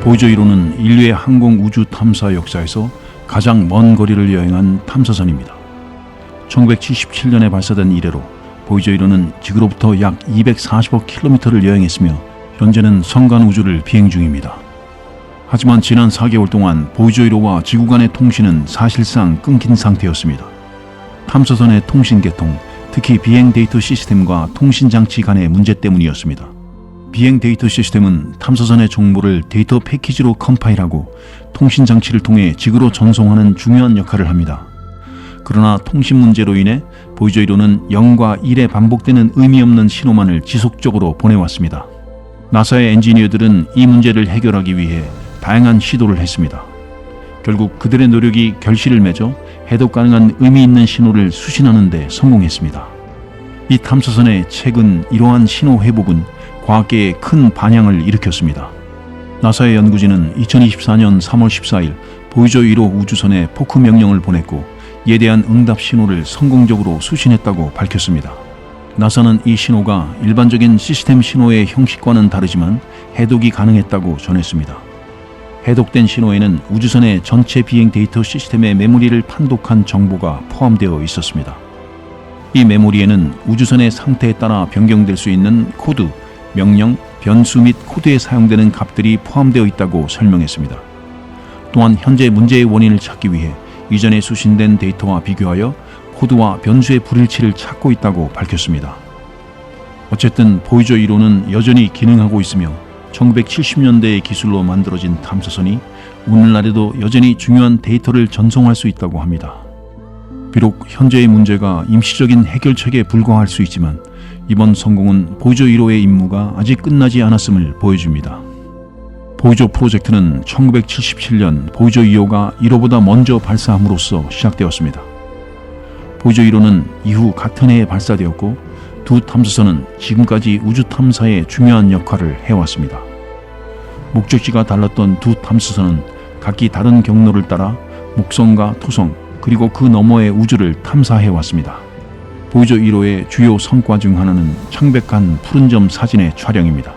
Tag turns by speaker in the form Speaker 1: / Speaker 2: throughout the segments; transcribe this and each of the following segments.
Speaker 1: 보이저 1호는 인류의 항공 우주 탐사 역사에서 가장 먼 거리를 여행한 탐사선입니다. 1977년에 발사된 이래로 보이저 1호는 지구로부터 약 240억 킬로미터를 여행했으며 현재는 성간 우주를 비행 중입니다. 하지만 지난 4개월 동안 보이저 1호와 지구 간의 통신은 사실상 끊긴 상태였습니다. 탐사선의 통신 개통, 특히 비행 데이터 시스템과 통신 장치 간의 문제 때문이었습니다. 비행 데이터 시스템은 탐사선의 정보를 데이터 패키지로 컴파일하고 통신 장치를 통해 지구로 전송하는 중요한 역할을 합니다. 그러나 통신 문제로 인해 보이저 1호는 0과 1에 반복되는 의미 없는 신호만을 지속적으로 보내왔습니다. 나사의 엔지니어들은 이 문제를 해결하기 위해 다양한 시도를 했습니다. 결국 그들의 노력이 결실을 맺어 해독 가능한 의미 있는 신호를 수신하는 데 성공했습니다. 이 탐사선의 최근 이러한 신호 회복은 과학계에 큰 반향을 일으켰습니다. 나사의 연구진은 2024년 3월 14일 보이저 1호 우주선에 포크 명령을 보냈고 이에 대한 응답 신호를 성공적으로 수신했다고 밝혔습니다. 나사는 이 신호가 일반적인 시스템 신호의 형식과는 다르지만 해독이 가능했다고 전했습니다. 해독된 신호에는 우주선의 전체 비행 데이터 시스템의 메모리를 판독한 정보가 포함되어 있었습니다. 이 메모리에는 우주선의 상태에 따라 변경될 수 있는 코드, 명령, 변수 및 코드에 사용되는 값들이 포함되어 있다고 설명했습니다. 또한 현재 문제의 원인을 찾기 위해 이전에 수신된 데이터와 비교하여 코드와 변수의 불일치를 찾고 있다고 밝혔습니다. 어쨌든 보이저 1호는 여전히 기능하고 있으며 1970년대의 기술로 만들어진 탐사선이 오늘날에도 여전히 중요한 데이터를 전송할 수 있다고 합니다. 비록 현재의 문제가 임시적인 해결책에 불과할 수 있지만 이번 성공은 보이저 1호의 임무가 아직 끝나지 않았음을 보여줍니다. 보이저 프로젝트는 1977년 보이저 2호가 1호보다 먼저 발사함으로써 시작되었습니다. 보이저 1호는 이후 같은 해에 발사되었고 두 탐사선은 지금까지 우주 탐사에 중요한 역할을 해왔습니다. 목적지가 달랐던 두 탐사선은 각기 다른 경로를 따라 목성과 토성 그리고 그 너머의 우주를 탐사해왔습니다. 보이저 1호의 주요 성과 중 하나는 창백한 푸른 점 사진의 촬영입니다.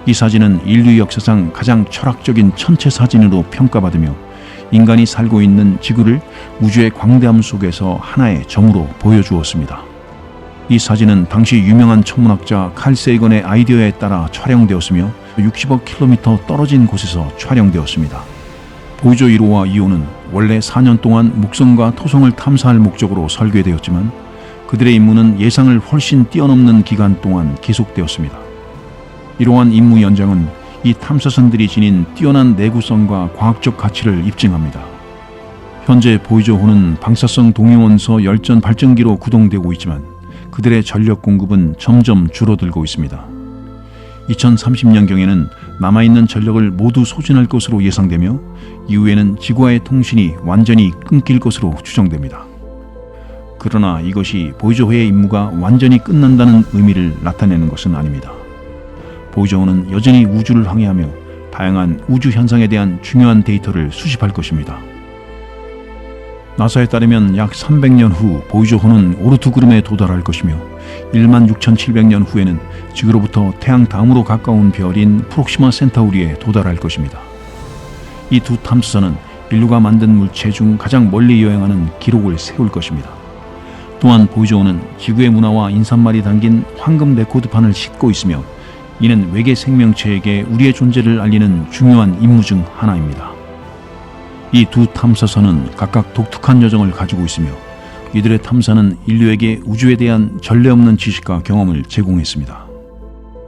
Speaker 1: 이 사진은 인류 역사상 가장 철학적인 천체 사진으로 평가받으며 인간이 살고 있는 지구를 우주의 광대함 속에서 하나의 점으로 보여주었습니다. 이 사진은 당시 유명한 천문학자 칼 세이건의 아이디어에 따라 촬영되었으며 60억 킬로미터 떨어진 곳에서 촬영되었습니다. 보이저 1호와 2호는 원래 4년 동안 목성과 토성을 탐사할 목적으로 설계되었지만 그들의 임무는 예상을 훨씬 뛰어넘는 기간 동안 계속되었습니다. 이러한 임무 연장은 이 탐사선들이 지닌 뛰어난 내구성과 과학적 가치를 입증합니다. 현재 보이저호는 방사성 동위원소 열전 발전기로 구동되고 있지만 그들의 전력 공급은 점점 줄어들고 있습니다. 2030년경에는 남아있는 전력을 모두 소진할 것으로 예상되며 이후에는 지구와의 통신이 완전히 끊길 것으로 추정됩니다. 그러나 이것이 보이저호의 임무가 완전히 끝난다는 의미를 나타내는 것은 아닙니다. 보이저호는 여전히 우주를 항해하며 다양한 우주 현상에 대한 중요한 데이터를 수집할 것입니다. 나사에 따르면 약 300년 후 보이저호는 오르트그름에 도달할 것이며 16,700년 후에는 지구로부터 태양 다음으로 가까운 별인 프록시마 센타우리에 도달할 것입니다. 이 두 탐사선은 인류가 만든 물체 중 가장 멀리 여행하는 기록을 세울 것입니다. 또한 보이저호는 지구의 문화와 인사말이 담긴 황금 레코드판을 싣고 있으며 이는 외계 생명체에게 우리의 존재를 알리는 중요한 임무 중 하나입니다. 이 두 탐사선은 각각 독특한 여정을 가지고 있으며 이들의 탐사는 인류에게 우주에 대한 전례 없는 지식과 경험을 제공했습니다.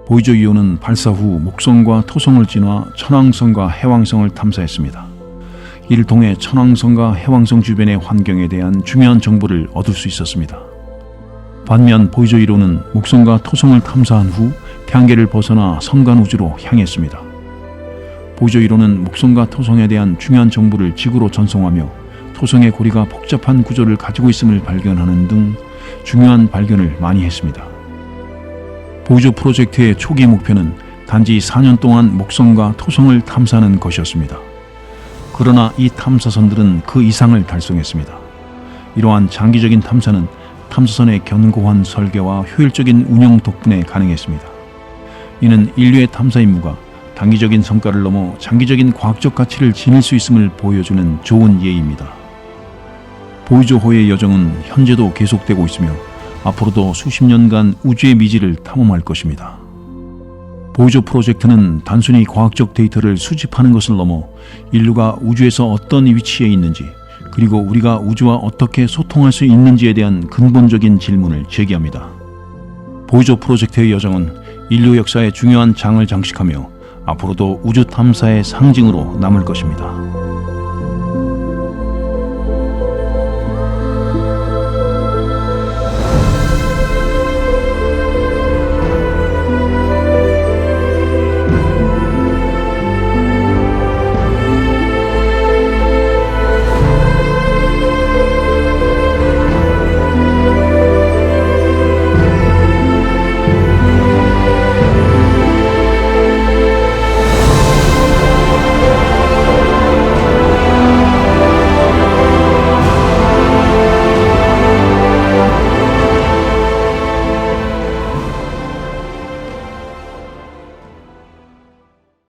Speaker 1: 보이저 2호는 발사 후 목성과 토성을 진화 천왕성과 해왕성을 탐사했습니다. 이를 통해 천왕성과 해왕성 주변의 환경에 대한 중요한 정보를 얻을 수 있었습니다. 반면 보이저 1호는 목성과 토성을 탐사한 후 태양계를 벗어나 성간 우주로 향했습니다. 보이저 1호는 목성과 토성에 대한 중요한 정보를 지구로 전송하며 토성의 고리가 복잡한 구조를 가지고 있음을 발견하는 등 중요한 발견을 많이 했습니다. 보이저 프로젝트의 초기 목표는 단지 4년 동안 목성과 토성을 탐사하는 것이었습니다. 그러나 이 탐사선들은 그 이상을 달성했습니다. 이러한 장기적인 탐사는 탐사선의 견고한 설계와 효율적인 운영 덕분에 가능했습니다. 이는 인류의 탐사 임무가 단기적인 성과를 넘어 장기적인 과학적 가치를 지닐 수 있음을 보여주는 좋은 예입니다. 보이저호의 여정은 현재도 계속되고 있으며 앞으로도 수십 년간 우주의 미지를 탐험할 것입니다. 보이저 프로젝트는 단순히 과학적 데이터를 수집하는 것을 넘어 인류가 우주에서 어떤 위치에 있는지, 그리고 우리가 우주와 어떻게 소통할 수 있는지에 대한 근본적인 질문을 제기합니다. 보이저 프로젝트의 여정은 인류 역사의 중요한 장을 장식하며 앞으로도 우주 탐사의 상징으로 남을 것입니다.